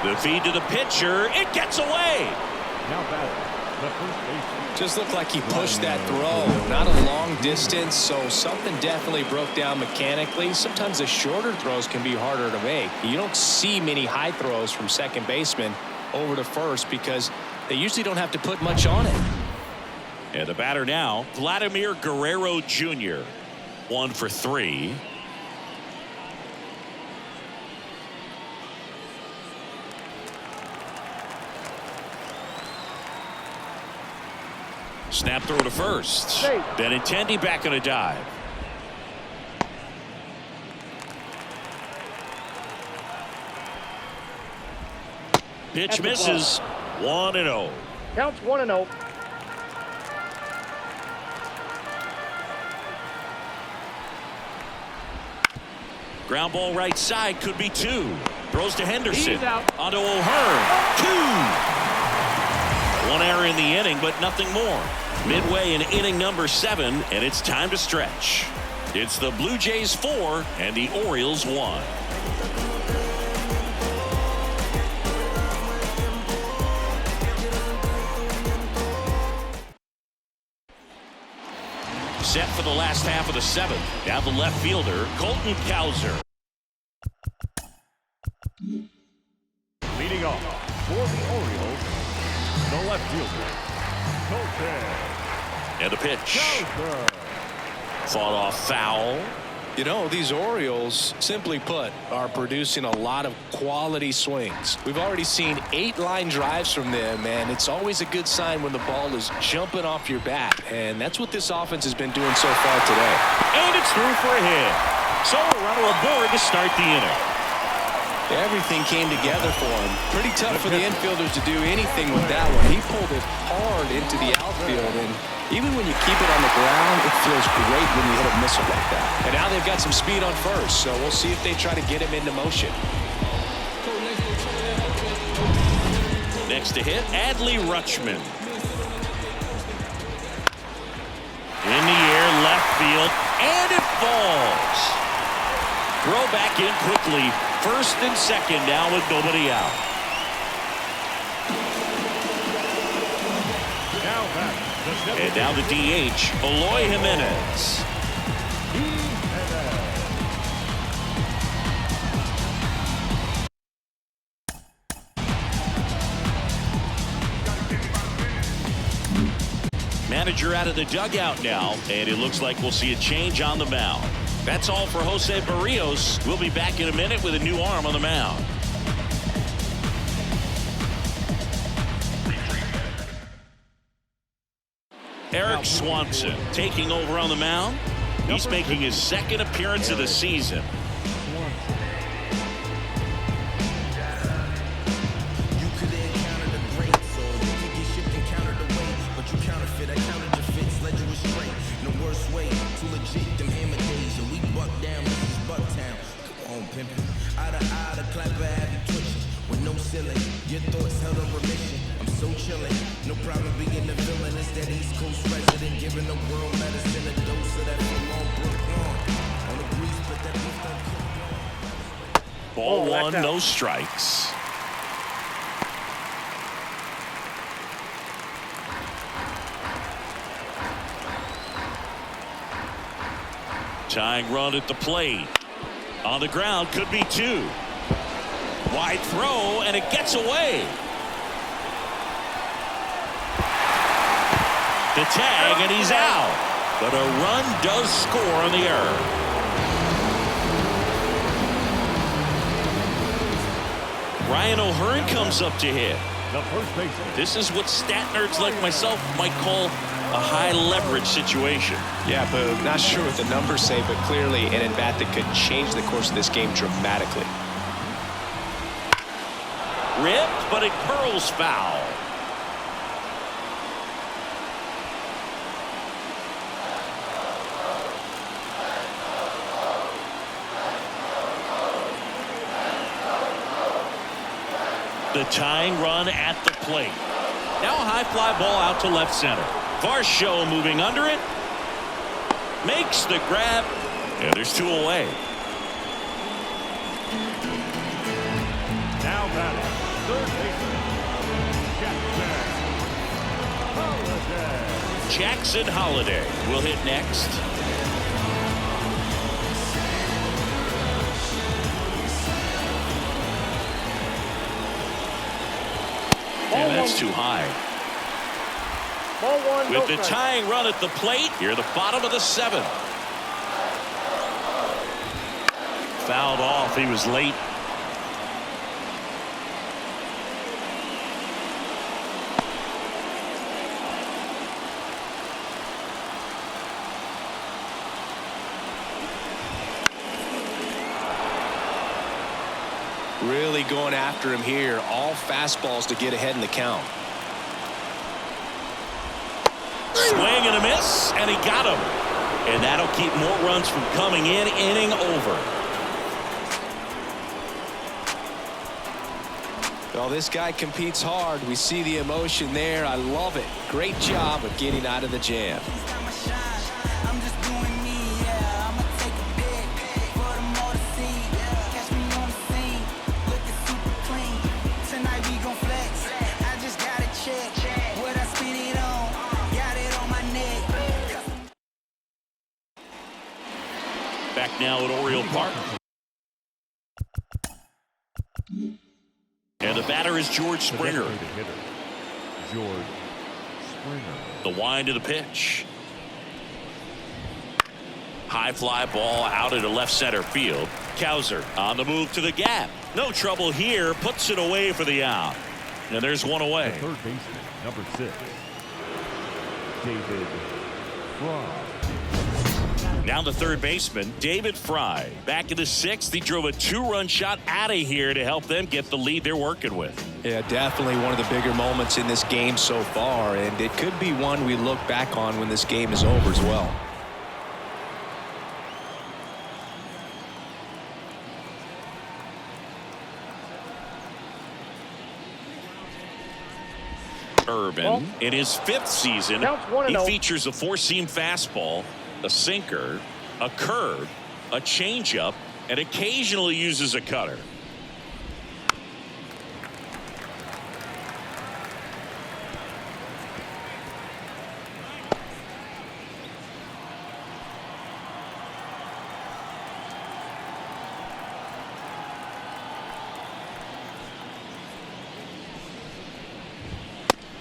The feed to the pitcher. It gets away. Now batting, the first baseman. Just looked like he pushed that throw. Not a long distance, so something definitely broke down mechanically. Sometimes the shorter throws can be harder to make. You don't see many high throws from second baseman over to first because they usually don't have to put much on it. And the batter now, Vladimir Guerrero Jr. 1 for 3. Snap throw to first. Safe. Benintendi back on a dive. Pitch misses. 1-0. Counts 1-0. Ground ball right side, could be 2. Throws to Henderson. He's out. Onto O'Hearn. 2. One error in the inning, but nothing more. Midway in inning number 7, and it's time to stretch. It's the Blue Jays 4 and the Orioles 1. Set for the last half of the 7th. Now the left fielder, Colton Cowser. Leading off for the Orioles, the left fielder, Colton And the pitch. Cowser. Fought off foul. You know, these Orioles, simply put, are producing a lot of quality swings. We've already seen 8 line drives from them, and it's always a good sign when the ball is jumping off your bat. And that's what this offense has been doing so far today. And it's through for a hit. So a runner aboard to start the inning. Everything came together for him. Pretty tough for the infielders to do anything with that one. He pulled it hard into the outfield, and even when you keep it on the ground, it feels great when you hit a missile like that. And now they've got some speed on first, so we'll see if they try to get him into motion. Next to hit, Adley Rutschman. In the air, left field, and it falls. Throw back in quickly. First and second now with nobody out. And now the DH, Eloy Jimenez. Manager out of the dugout now, and it looks like we'll see a change on the mound. That's all for Jose Barrios. We'll be back in a minute with a new arm on the mound. Eric Swanson taking over on the mound. He's making his second appearance of the season. Your thoughts held a remission. I'm so chillin'. No problem being the villain. It's that East Coast resident giving the world medicine a dose of that from long brook long. On the breeze, but that beef don't kill Ball that's one, out. no strikes. Tying run at the plate. On the ground, could be 2. Wide throw, and it gets away. The tag, and he's out. But a run does score on the error. Ryan O'Hearn comes up to hit. The first baseman. This is what stat nerds like myself might call a high leverage situation. Yeah, but not sure what the numbers say, but clearly an at-bat that could change the course of this game dramatically. Ripped, but it curls foul. The tying run at the plate. Now a high fly ball out to left center. Varsho moving under it. Makes the grab. And there's 2 away. Now batting, third baseman, Jackson Holiday will hit next. And that's too high. Ball 1, With the no strike. tying run at the plate, here the bottom of the 7th. Fouled off. He was late. Really going after him here. All fastballs to get ahead in the count. Swing and a miss, and he got him. And that'll keep more runs from coming in. Inning over. Well, this guy competes hard. We see the emotion there. I love it. Great job of getting out of the jam. Back now at Oriole Park. And the batter is George Springer. George Springer. The wind of the pitch. High fly ball out into left center field. Kowser on the move to the gap. No trouble here. Puts it away for the out. And there's 1 away. The third baseman, number 6, David Fry. Now the third baseman, David Fry. Back in the 6th, he drove a 2-run shot out of here to help them get the lead they're working with. Yeah, definitely one of the bigger moments in this game so far, and it could be one we look back on when this game is over as well. Urban, in his 5th season, Counts 1-0. he features a 4-seam fastball, a sinker, a curve, a changeup, and occasionally uses a cutter.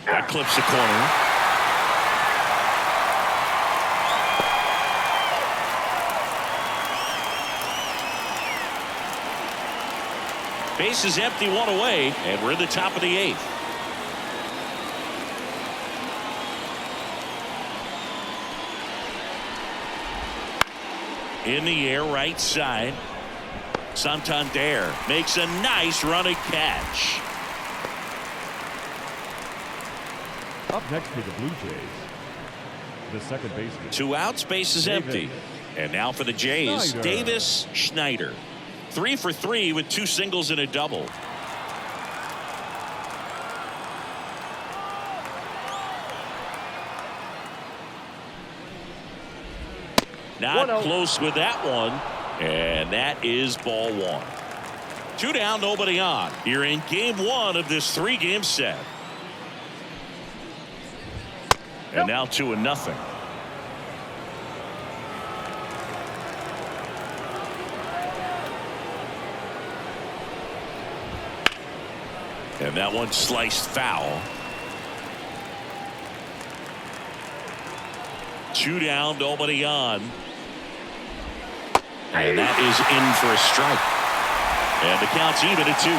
That clips the corner. Base is empty, 1 away, and we're in the top of the 8th. In the air, right side. Santander makes a nice running catch. Up next for the Blue Jays, the second baseman. 2 outs, base is empty. And now for the Jays, Schneider. Davis Schneider. 3 for 3 with 2 singles and a double. Not 1-0. close with that one. And that is ball 1. 2 down, nobody on. You're in game 1 of this 3-game set. And now 2-0. And that one sliced foul. 2 down, nobody on. And that is in for a strike. And the count's even at 2.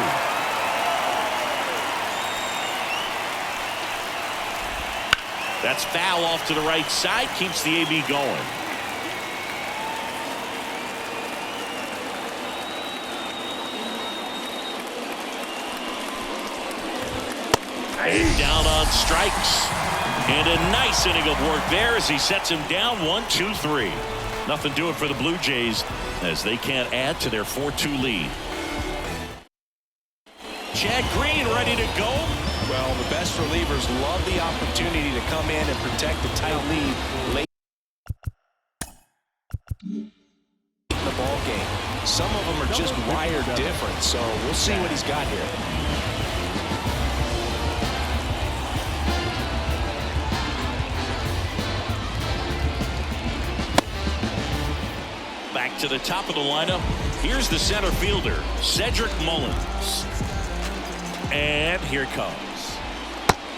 That's foul off to the right side, keeps the AB going. And down on strikes. And a nice inning of work there as he sets him down 1-2-3. Nothing doing for the Blue Jays as they can't add to their 4-2 lead. Chad Green ready to go. Well, the best relievers love the opportunity to come in and protect the tight lead late in the ball game. Some of them are just wired different, so we'll see what he's got here. Back to the top of the lineup. Here's the center fielder, Cedric Mullins. And here it comes.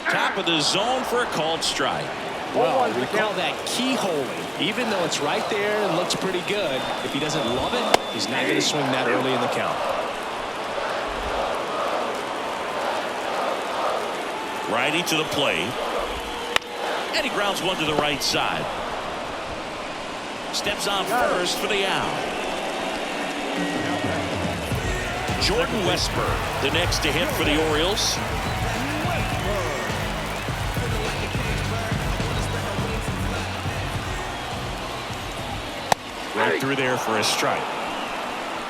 Top of the zone for a called strike. Well, we call that keyholing. Even though it's right there and looks pretty good, if he doesn't love it, he's not going to swing that early in the count. Righty to the plate. And he grounds one to the right side. Steps on first for the out. Jordan Westburg, the next to hit for the Orioles. Right through there for a strike.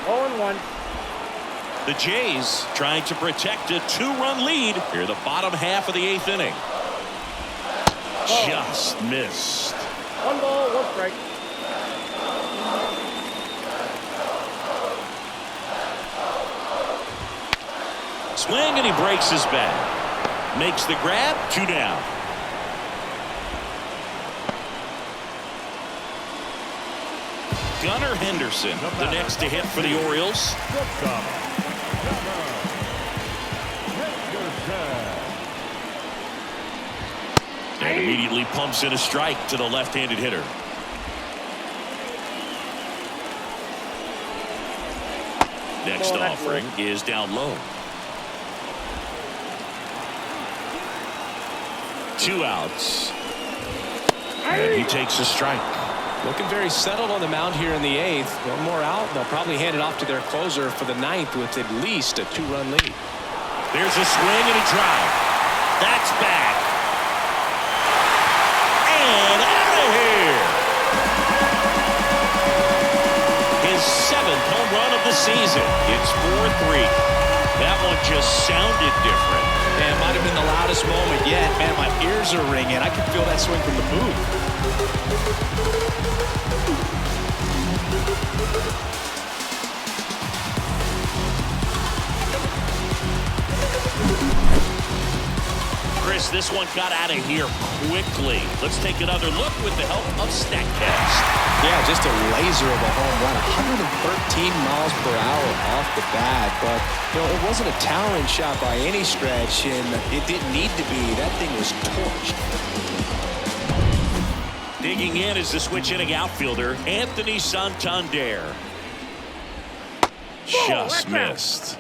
0-1. The Jays trying to protect a 2-run lead here, the bottom half of the 8th inning. Just missed. 1 ball, 1 strike. Swing and he breaks his bat. Makes the grab, 2 down. Gunnar Henderson, the next to hit for the Orioles. And immediately pumps in a strike to the left-handed hitter. Next offering is down low. 2 outs. And he takes a strike. Looking very settled on the mound here in the 8th. One more out. They'll probably hand it off to their closer for the 9th with at least a 2-run lead. There's a swing and a drive. That's back. And out of here. His 7th home run of the season. It's 4-3. That one just sounded different. Man, it might have been the loudest moment yet. Man, my ears are ringing. I can feel that swing from the booth. Chris, this one got out of here quickly. Let's take another look with the help of StatCast. Yeah, just a laser of a home run. 113 miles per hour off the bat. But, you know, it wasn't a towering shot by any stretch, and it didn't need to be. That thing was torched. Digging in is the switch inning outfielder, Anthony Santander. Just missed.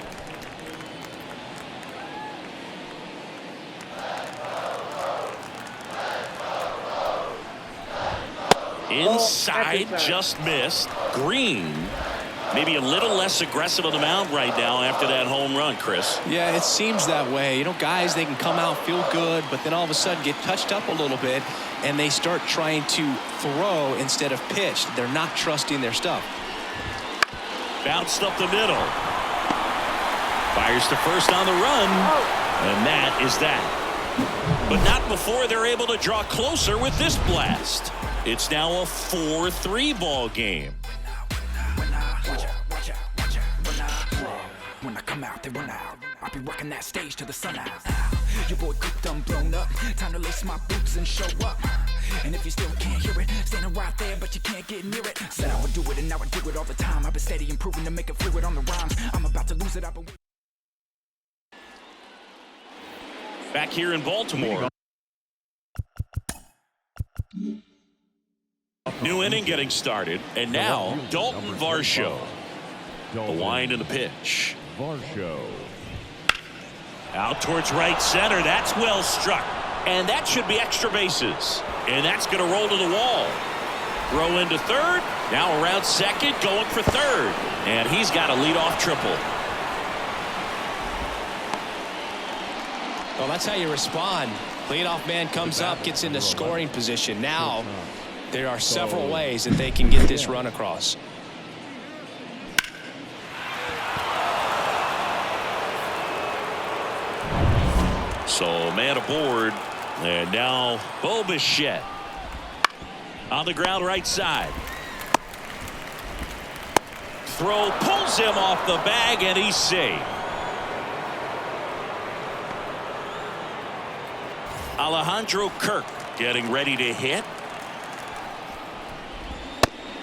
Inside, just missed. Green, maybe a little less aggressive on the mound right now after that home run, Chris. Yeah, it seems that way. You know, guys, they can come out, feel good, but then all of a sudden get touched up a little bit, and they start trying to throw instead of pitch. They're not trusting their stuff. Bounced up the middle. Fires to first on the run, and that is that. But not before they're able to draw closer with this blast. It's now a 4-3 ball game. When I come out, they run out. I'll be rocking that stage till the sun out. Your boy cooked, done blown up. Time to lace my boots and show up. And if you still can't hear it, standing right there, but you can't get near it. Said I would do it, and now I do it all the time. I've been steady improving to make it fluid on the rhymes. I'm about to lose it. I've been... Back here in Baltimore. New inning getting started, and now Dalton Varsho. The wind and the pitch. Varsho. Out towards right center. That's well struck. And that should be extra bases. And that's going to roll to the wall. Throw into third. Now around second, going for third. And he's got a leadoff triple. Well, that's how you respond. Leadoff man comes up, gets into scoring position. Now, there are several ways that they can get this run across. So man aboard. And now Bo Bichette on the ground right side. Throw pulls him off the bag and he's safe. Alejandro Kirk getting ready to hit.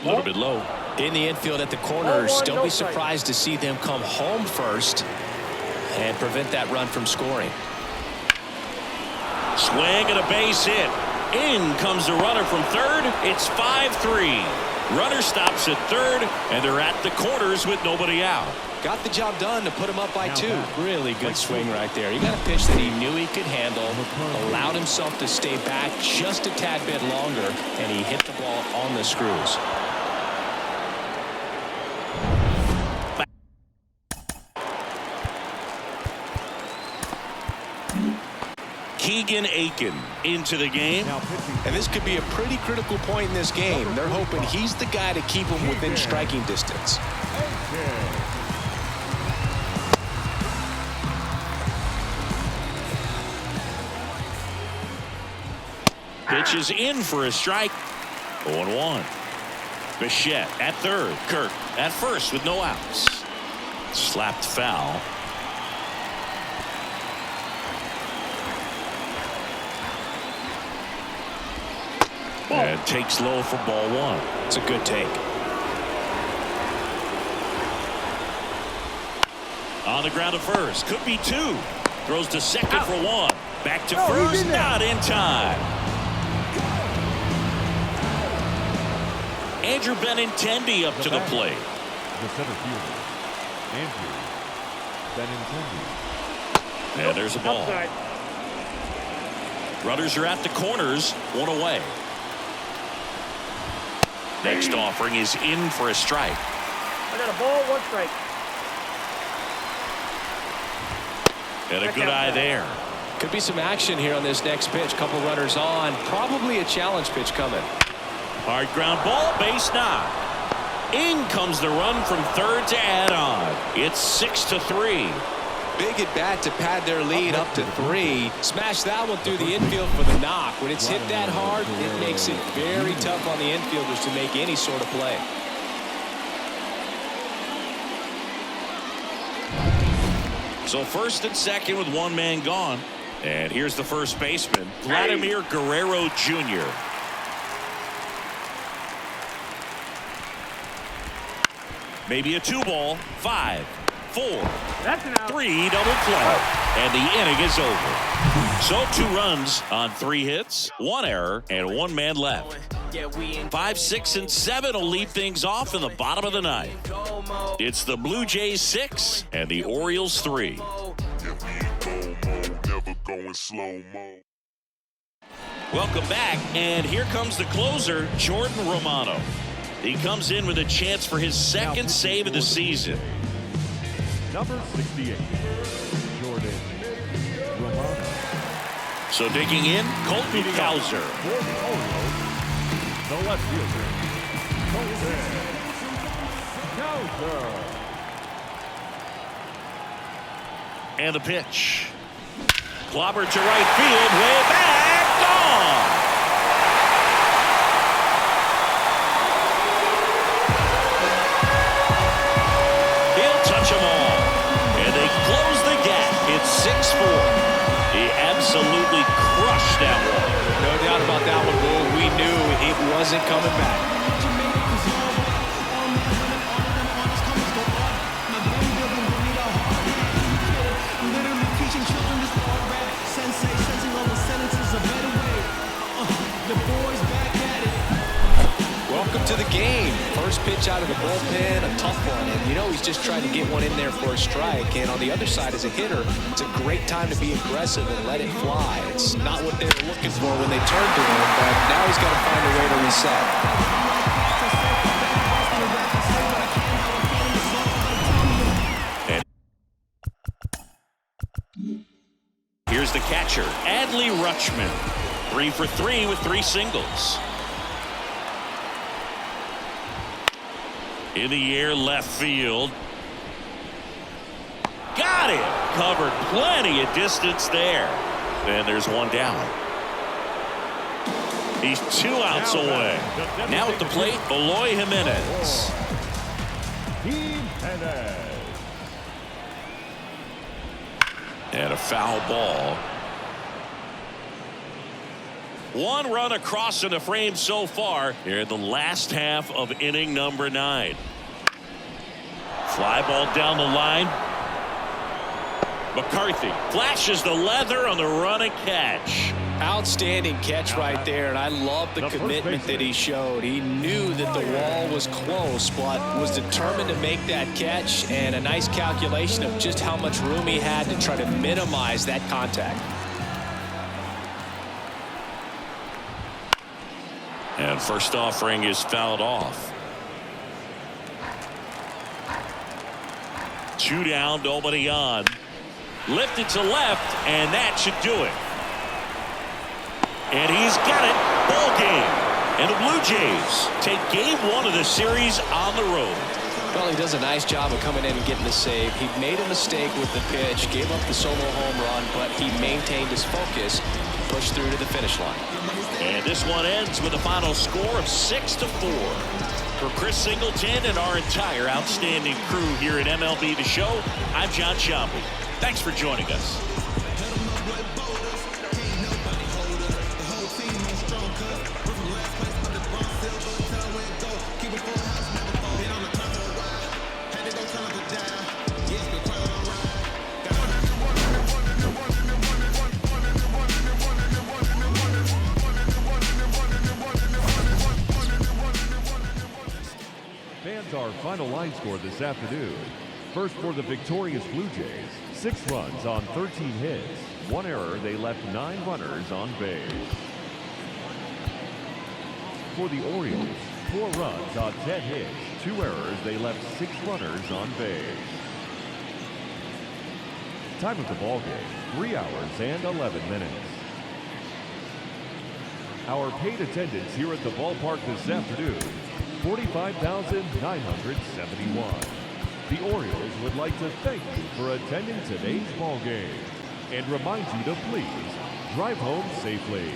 A little bit low. In the infield at the corners, don't be surprised to see them come home first and prevent that run from scoring. Swing and a base hit. In comes the runner from third. It's 5-3. Runner stops at third, and they're at the corners with nobody out. Got the job done to put him up by 2. Really good swing right there. He got a pitch that he knew he could handle, allowed himself to stay back just a tad bit longer, and he hit the ball on the screws. Keegan Aiken into the game. And this could be a pretty critical point in this game. They're hoping he's the guy to keep him within striking distance. Pitch is in for a strike. 0-1. Bichette at third. Kirk at first with no outs. Slapped foul. And takes low for ball 1. It's a good take. On the ground to first. Could be 2. Throws to second for 1. Back to first. Not in time. Andrew Benintendi up to the plate. The center fielder, Andrew Benintendi. And there's a ball. Runners are at the corners. 1 away. Next offering is in for a strike. I got a ball, 1 strike. And a good eye there. Could be some action here on this next pitch. Couple runners on. Probably a challenge pitch coming. Hard ground ball, base knock. In comes the run from third to add on. It's 6-3. Big at bat to pad their lead up to 3. Smash that one through the infield for the knock. When it's hit that hard, it makes it very tough on the infielders to make any sort of play. So first and second with 1 man gone. And here's the first baseman, Vladimir Guerrero Jr. Maybe a 2-ball. 5, 4, 3 double play. And the inning is over. So 2 runs on 3 hits, 1 error, and 1 man left. 5, 6, and 7 will lead things off in the bottom of the 9th. It's the Blue Jays 6 and the Orioles 3. Welcome back, and here comes the closer, Jordan Romano. He comes in with a chance for his 2nd save of the season. Number 68, Jordan Romano. So digging in, Colton Cowser. The left fielder, Colton Cowser. And the pitch. Clobber to right field, way back, gone. He'll touch them all. And they close the gap. It's 6-4. He absolutely crushed that one. No doubt about that one, Bull. We knew it wasn't coming back. Welcome to the game. First pitch out of the bullpen, a tough one. And you know he's just trying to get one in there for a strike. And on the other side, as a hitter, it's a great time to be aggressive and let it fly. It's not what they were looking for when they turned to him, but now he's got to find a way to reset. And here's the catcher, Adley Rutschman. 3 for 3 with 3 singles. In the air, left field. Got it. Covered plenty of distance there. And there's one down. He's 2 outs away. Now at the plate, Eloy Jimenez. And a foul ball. 1 run across in the frame so far here in the last half of inning number 9. Fly ball down the line. McCarthy flashes the leather on the run and catch. Outstanding catch right there, and I love the commitment that he showed. He knew that the wall was close, but was determined to make that catch, and a nice calculation of just how much room he had to try to minimize that contact. And first offering is fouled off. 2 down, nobody on. Lifted to left, and that should do it. And he's got it. Ball game. And the Blue Jays take game 1 of the series on the road. Well, he does a nice job of coming in and getting the save. He made a mistake with the pitch, gave up the solo home run, but he maintained his focus, pushed through to the finish line. And this one ends with a final score of 6-4. For Chris Singleton and our entire outstanding crew here at MLB The Show, I'm John Shambi. Thanks for joining us. Fans, our final line score this afternoon. First for the victorious Blue Jays, 6 runs on 13 hits. 1 error, they left 9 runners on base. For the Orioles, 4 runs on 10 hits. 2 errors, they left 6 runners on base. Time of the ball game, 3 hours and 11 minutes. Our paid attendance here at the ballpark this afternoon, 45,971. The Orioles would like to thank you for attending today's ball game and remind you to please drive home safely.